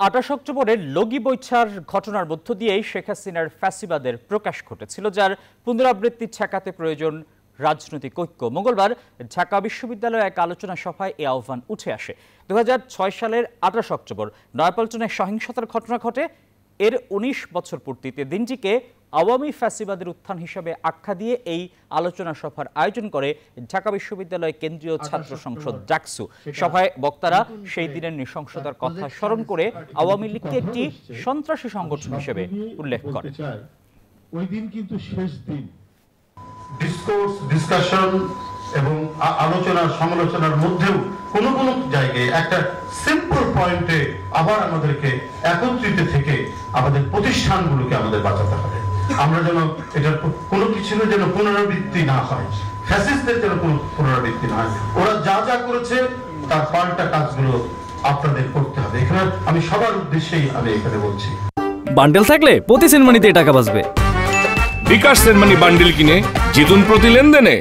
২৮ অক্টোবরের লগি বৈছার ঘটনার মধ্য দিয়েই শেখ হাসিনার ফ্যাসিবাদের প্রকাশ ঘটেছিল, যার পুনরাবৃত্তি ঠেকাতে প্রয়োজন রাজনৈতিক ঐক্য। মঙ্গলবার ঢাকা বিশ্ববিদ্যালয়ে এক আলোচনা সভায় এ আহ্বান উঠে আসে। ২০০৬ সালের ২৮ অক্টোবর নয়াপল্টনে সহিংসতার ঘটনা ঘটে। এর ১৯ বছর পূর্তিতে দিনটিকে আওয়ামী ফ্যাসিবাদের উত্থান হিসেবে আখ্যা দিয়ে এই আলোচনা সভার আয়োজন করে ঢাকা বিশ্ববিদ্যালয় কেন্দ্রীয় ছাত্র সংসদ ডাকসু। সভায় বক্তারা সেই দিনের নৃশংসতার কথা স্মরণ করে আওয়ামী লীগকে একটি সন্ত্রাসী সংগঠন হিসেবে উল্লেখ করে। ওই দিন কিন্তু শেষ দিন ডিসকাশন এবং আলোচনার সমালোচনার মধ্যেও কোনো কোনো জায়গায় একটা সিম্পল পয়েন্টে আবার আমাদেরকে একত্রিত থেকে আমাদের প্রতিষ্ঠানগুলোকে আমাদের বাঁচাতে হবে। আমরা যেন এটার কোনো কিছুর যেন পুনরাবৃত্তি না হয়, ফ্যাসিস্টদের যেন কোনো পুনরাবৃত্তি না হয়। ওরা যা যা করেছে তার পাল্টা কাজগুলো আপনাদের করতে হবে। এখানে আমি সবার উদ্দেশ্যেই আমি এখানে বলছি, বান্ডেল থাকলে প্রতি সেনমানিতে টাকা বাঁচবে। বিকাশ সেনমানি বান্ডেল কিনে জিতুন প্রতি লেনদেনে।